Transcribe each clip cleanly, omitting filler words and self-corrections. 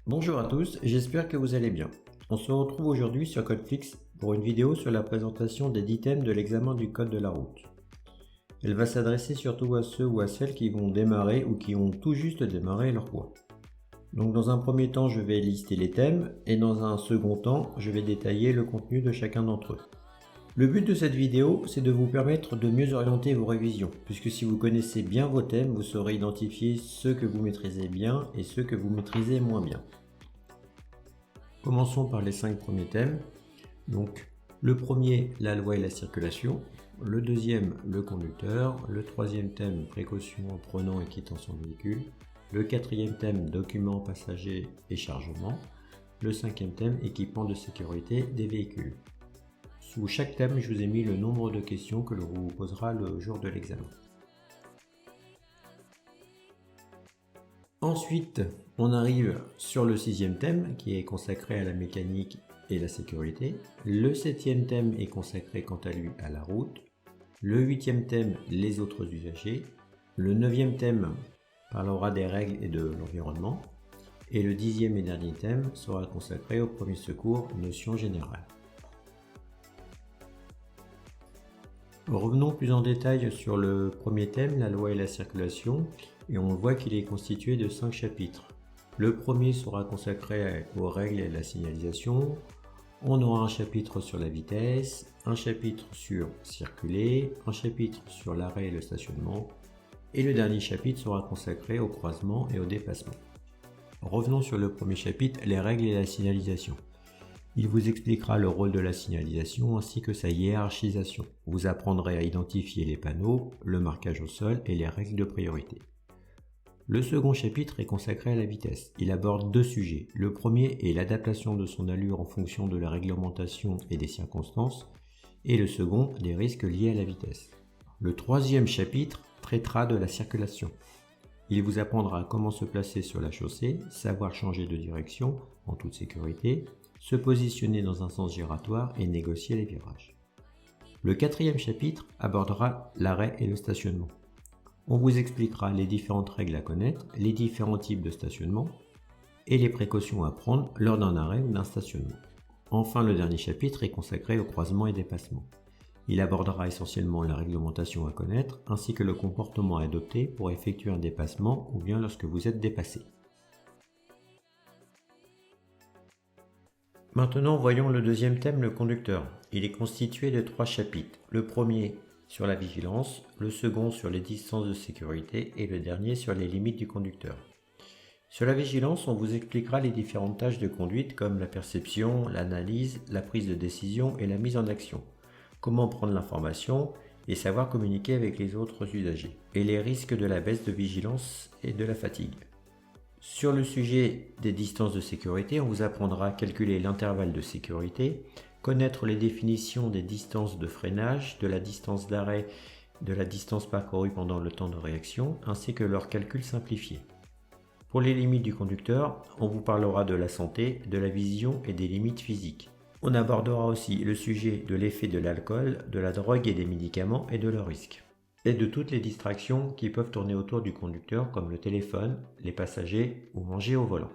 Bonjour à tous, j'espère que vous allez bien. On se retrouve aujourd'hui sur Codeflix pour une vidéo sur la présentation des 10 thèmes de l'examen du code de la route. Elle va s'adresser surtout à ceux ou à celles qui vont démarrer ou qui ont tout juste démarré leur cours. Donc dans un premier temps, je vais lister les thèmes et dans un second temps, je vais détailler le contenu de chacun d'entre eux. Le but de cette vidéo, c'est de vous permettre de mieux orienter vos révisions, puisque si vous connaissez bien vos thèmes, vous saurez identifier ceux que vous maîtrisez bien et ceux que vous maîtrisez moins bien. Commençons par les 5 premiers thèmes. Donc, le premier, la loi et la circulation. Le deuxième, le conducteur. Le troisième thème, précaution en prenant et quittant son véhicule. Le quatrième thème, documents, passagers et chargement. Le cinquième thème, équipement de sécurité des véhicules. Sous chaque thème, je vous ai mis le nombre de questions que l'on vous posera le jour de l'examen. Ensuite, on arrive sur le sixième thème qui est consacré à la mécanique et la sécurité. Le septième thème est consacré quant à lui à la route. Le huitième thème, les autres usagers. Le neuvième thème parlera des règles et de l'environnement. Et le dixième et dernier thème sera consacré au premier secours, notion générale. Revenons plus en détail sur le premier thème, la loi et la circulation, et on voit qu'il est constitué de 5 chapitres. Le premier sera consacré aux règles et à la signalisation. On aura un chapitre sur la vitesse, un chapitre sur circuler, un chapitre sur l'arrêt et le stationnement, et le dernier chapitre sera consacré au croisement et au dépassement. Revenons sur le premier chapitre, les règles et la signalisation. Il vous expliquera le rôle de la signalisation ainsi que sa hiérarchisation. Vous apprendrez à identifier les panneaux, le marquage au sol et les règles de priorité. Le second chapitre est consacré à la vitesse. Il aborde 2 sujets. Le premier est l'adaptation de son allure en fonction de la réglementation et des circonstances, et le second, les risques liés à la vitesse. Le troisième chapitre traitera de la circulation. Il vous apprendra comment se placer sur la chaussée, savoir changer de direction en toute sécurité, se positionner dans un sens giratoire et négocier les virages. Le quatrième chapitre abordera l'arrêt et le stationnement. On vous expliquera les différentes règles à connaître, les différents types de stationnement et les précautions à prendre lors d'un arrêt ou d'un stationnement. Enfin, le dernier chapitre est consacré au croisement et dépassement. Il abordera essentiellement la réglementation à connaître ainsi que le comportement à adopter pour effectuer un dépassement ou bien lorsque vous êtes dépassé. Maintenant, voyons le deuxième thème, le conducteur. Il est constitué de 3 chapitres. Le premier sur la vigilance, le second sur les distances de sécurité et le dernier sur les limites du conducteur. Sur la vigilance, on vous expliquera les différentes tâches de conduite comme la perception, l'analyse, la prise de décision et la mise en action. Comment prendre l'information et savoir communiquer avec les autres usagers. Et les risques de la baisse de vigilance et de la fatigue. Sur le sujet des distances de sécurité, on vous apprendra à calculer l'intervalle de sécurité, connaître les définitions des distances de freinage, de la distance d'arrêt, de la distance parcourue pendant le temps de réaction, ainsi que leur calcul simplifié. Pour les limites du conducteur, on vous parlera de la santé, de la vision et des limites physiques. On abordera aussi le sujet de l'effet de l'alcool, de la drogue et des médicaments et de leurs risques. Et de toutes les distractions qui peuvent tourner autour du conducteur comme le téléphone, les passagers ou manger au volant.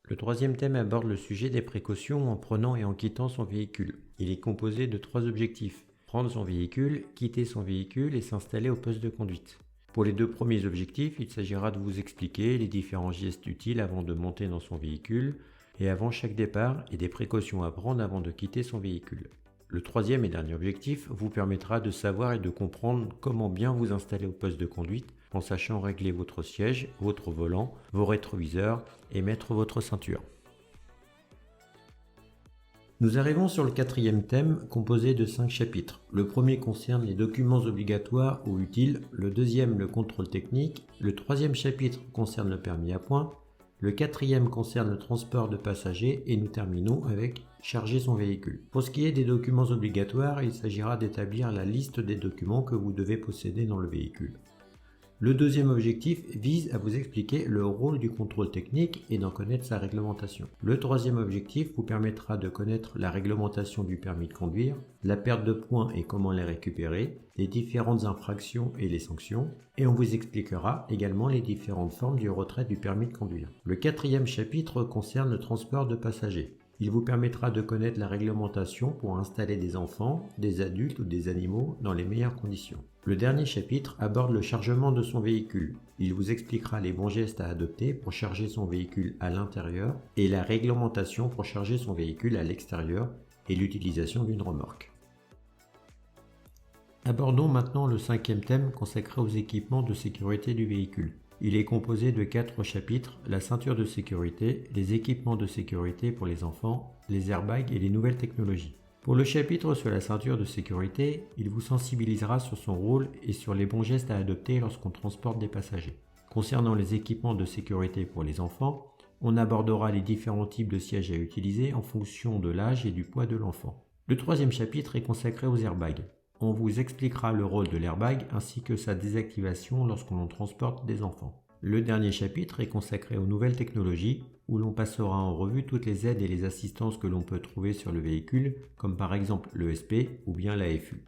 Le troisième thème aborde le sujet des précautions en prenant et en quittant son véhicule. Il est composé de 3 objectifs. Prendre son véhicule, quitter son véhicule et s'installer au poste de conduite. Pour les 2 premiers objectifs, il s'agira de vous expliquer les différents gestes utiles avant de monter dans son véhicule et avant chaque départ et des précautions à prendre avant de quitter son véhicule. Le troisième et dernier objectif vous permettra de savoir et de comprendre comment bien vous installer au poste de conduite en sachant régler votre siège, votre volant, vos rétroviseurs et mettre votre ceinture. Nous arrivons sur le quatrième thème composé de 5 chapitres. Le premier concerne les documents obligatoires ou utiles, le deuxième le contrôle technique, le troisième chapitre concerne le permis à points, le quatrième concerne le transport de passagers et nous terminons avec charger son véhicule. Pour ce qui est des documents obligatoires, il s'agira d'établir la liste des documents que vous devez posséder dans le véhicule. Le deuxième objectif vise à vous expliquer le rôle du contrôle technique et d'en connaître sa réglementation. Le troisième objectif vous permettra de connaître la réglementation du permis de conduire, la perte de points et comment les récupérer, les différentes infractions et les sanctions, et on vous expliquera également les différentes formes du retrait du permis de conduire. Le quatrième chapitre concerne le transport de passagers. Il vous permettra de connaître la réglementation pour installer des enfants, des adultes ou des animaux dans les meilleures conditions. Le dernier chapitre aborde le chargement de son véhicule. Il vous expliquera les bons gestes à adopter pour charger son véhicule à l'intérieur et la réglementation pour charger son véhicule à l'extérieur et l'utilisation d'une remorque. Abordons maintenant le cinquième thème consacré aux équipements de sécurité du véhicule. Il est composé de 4 chapitres, la ceinture de sécurité, les équipements de sécurité pour les enfants, les airbags et les nouvelles technologies. Pour le chapitre sur la ceinture de sécurité, il vous sensibilisera sur son rôle et sur les bons gestes à adopter lorsqu'on transporte des passagers. Concernant les équipements de sécurité pour les enfants, on abordera les différents types de sièges à utiliser en fonction de l'âge et du poids de l'enfant. Le troisième chapitre est consacré aux airbags. On vous expliquera le rôle de l'airbag ainsi que sa désactivation lorsqu'on transporte des enfants. Le dernier chapitre est consacré aux nouvelles technologies où l'on passera en revue toutes les aides et les assistances que l'on peut trouver sur le véhicule, comme par exemple l'ESP ou bien l'AFU.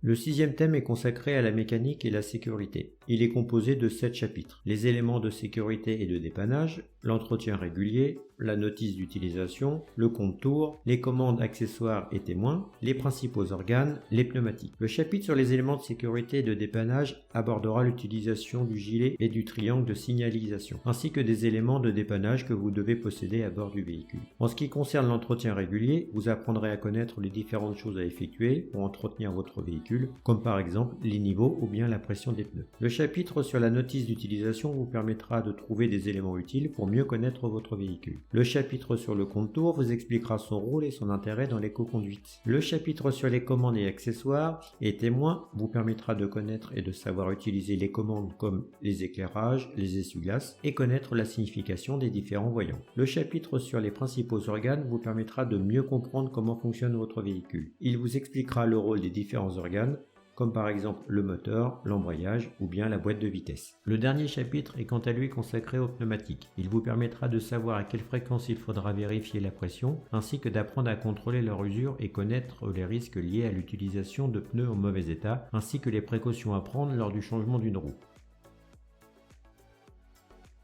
Le sixième thème est consacré à la mécanique et la sécurité. Il est composé de 7 chapitres. Les éléments de sécurité et de dépannage, l'entretien régulier, la notice d'utilisation, le compte-tours, les commandes accessoires et témoins, les principaux organes, les pneumatiques. Le chapitre sur les éléments de sécurité et de dépannage abordera l'utilisation du gilet et du triangle de signalisation, ainsi que des éléments de dépannage que vous devez posséder à bord du véhicule. En ce qui concerne l'entretien régulier, vous apprendrez à connaître les différentes choses à effectuer pour entretenir votre véhicule, comme par exemple les niveaux ou bien la pression des pneus. Le chapitre sur la notice d'utilisation vous permettra de trouver des éléments utiles pour mieux connaître votre véhicule. Le chapitre sur le compte-tours vous expliquera son rôle et son intérêt dans l'éco-conduite. Le chapitre sur les commandes et accessoires et témoins vous permettra de connaître et de savoir utiliser les commandes comme les éclairages, les essuie-glaces et connaître la signification des différents voyants. Le chapitre sur les principaux organes vous permettra de mieux comprendre comment fonctionne votre véhicule. Il vous expliquera le rôle des différents organes, comme par exemple le moteur, l'embrayage ou bien la boîte de vitesse. Le dernier chapitre est quant à lui consacré aux pneumatiques. Il vous permettra de savoir à quelle fréquence il faudra vérifier la pression, ainsi que d'apprendre à contrôler leur usure et connaître les risques liés à l'utilisation de pneus en mauvais état, ainsi que les précautions à prendre lors du changement d'une roue.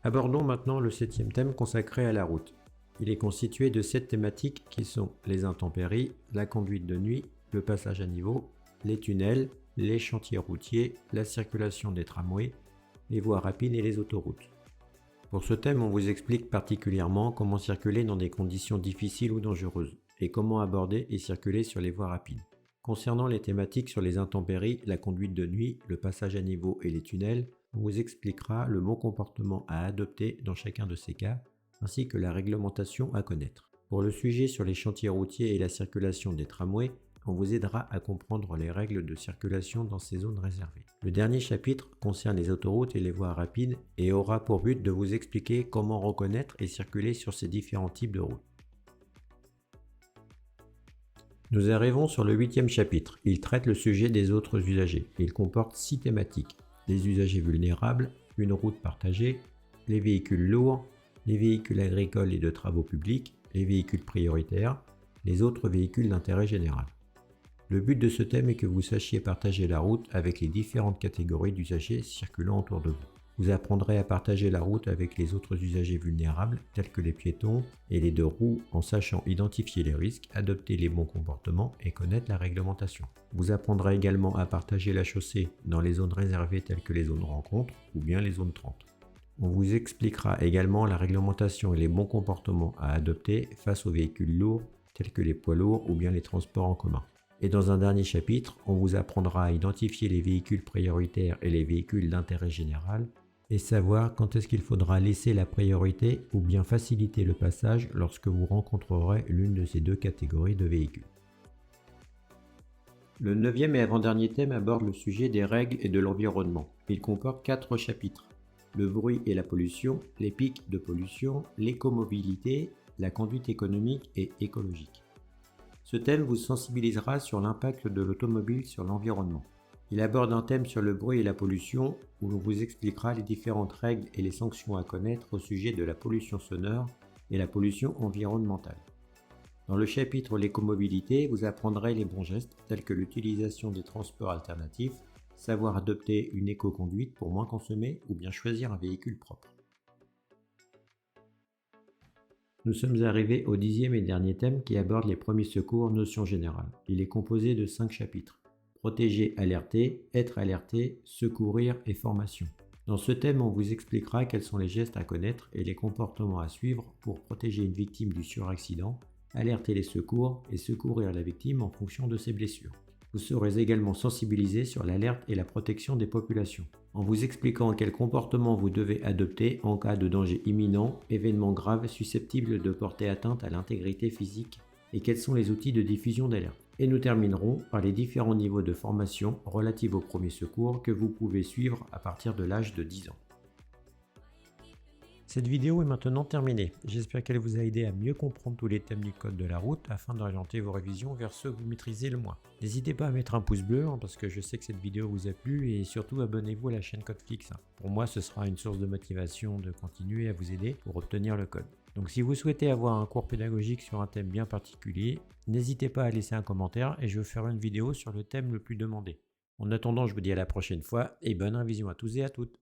Abordons maintenant le 7e thème consacré à la route. Il est constitué de 7 thématiques qui sont les intempéries, la conduite de nuit, le passage à niveau, les tunnels, les chantiers routiers, la circulation des tramways, les voies rapides et les autoroutes. Pour ce thème, on vous explique particulièrement comment circuler dans des conditions difficiles ou dangereuses et comment aborder et circuler sur les voies rapides. Concernant les thématiques sur les intempéries, la conduite de nuit, le passage à niveau et les tunnels, on vous expliquera le bon comportement à adopter dans chacun de ces cas, ainsi que la réglementation à connaître. Pour le sujet sur les chantiers routiers et la circulation des tramways, on vous aidera à comprendre les règles de circulation dans ces zones réservées. Le dernier chapitre concerne les autoroutes et les voies rapides et aura pour but de vous expliquer comment reconnaître et circuler sur ces différents types de routes. Nous arrivons sur le 8e chapitre. Il traite le sujet des autres usagers. Il comporte 6 thématiques. Les usagers vulnérables, une route partagée, les véhicules lourds, les véhicules agricoles et de travaux publics, les véhicules prioritaires, les autres véhicules d'intérêt général. Le but de ce thème est que vous sachiez partager la route avec les différentes catégories d'usagers circulant autour de vous. Vous apprendrez à partager la route avec les autres usagers vulnérables, tels que les piétons et les deux roues, en sachant identifier les risques, adopter les bons comportements et connaître la réglementation. Vous apprendrez également à partager la chaussée dans les zones réservées telles que les zones rencontres ou bien les zones 30. On vous expliquera également la réglementation et les bons comportements à adopter face aux véhicules lourds, tels que les poids lourds ou bien les transports en commun. Et dans un dernier chapitre, on vous apprendra à identifier les véhicules prioritaires et les véhicules d'intérêt général et savoir quand est-ce qu'il faudra laisser la priorité ou bien faciliter le passage lorsque vous rencontrerez l'une de ces deux catégories de véhicules. Le 9e et avant-dernier thème aborde le sujet des règles et de l'environnement. Il comporte 4 chapitres. Le bruit et la pollution, les pics de pollution, l'écomobilité, la conduite économique et écologique. Ce thème vous sensibilisera sur l'impact de l'automobile sur l'environnement. Il aborde un thème sur le bruit et la pollution où l'on vous expliquera les différentes règles et les sanctions à connaître au sujet de la pollution sonore et la pollution environnementale. Dans le chapitre l'écomobilité, vous apprendrez les bons gestes tels que l'utilisation des transports alternatifs, savoir adopter une éco-conduite pour moins consommer ou bien choisir un véhicule propre. Nous sommes arrivés au 10e et dernier thème qui aborde les premiers secours, notion générale. Il est composé de 5 chapitres. Protéger, alerter, être alerté, secourir et formation. Dans ce thème, on vous expliquera quels sont les gestes à connaître et les comportements à suivre pour protéger une victime du suraccident, alerter les secours et secourir la victime en fonction de ses blessures. Vous serez également sensibilisé sur l'alerte et la protection des populations, en vous expliquant quels comportements vous devez adopter en cas de danger imminent, événement grave susceptible de porter atteinte à l'intégrité physique et quels sont les outils de diffusion d'alerte. Et nous terminerons par les différents niveaux de formation relatifs aux premiers secours que vous pouvez suivre à partir de l'âge de 10 ans. Cette vidéo est maintenant terminée. J'espère qu'elle vous a aidé à mieux comprendre tous les thèmes du code de la route afin d'orienter vos révisions vers ceux que vous maîtrisez le moins. N'hésitez pas à mettre un pouce bleu parce que je sais que cette vidéo vous a plu et surtout abonnez-vous à la chaîne Codeflix. Pour moi ce sera une source de motivation de continuer à vous aider pour obtenir le code. Donc si vous souhaitez avoir un cours pédagogique sur un thème bien particulier, n'hésitez pas à laisser un commentaire et je vous ferai une vidéo sur le thème le plus demandé. En attendant, je vous dis à la prochaine fois et bonne révision à tous et à toutes.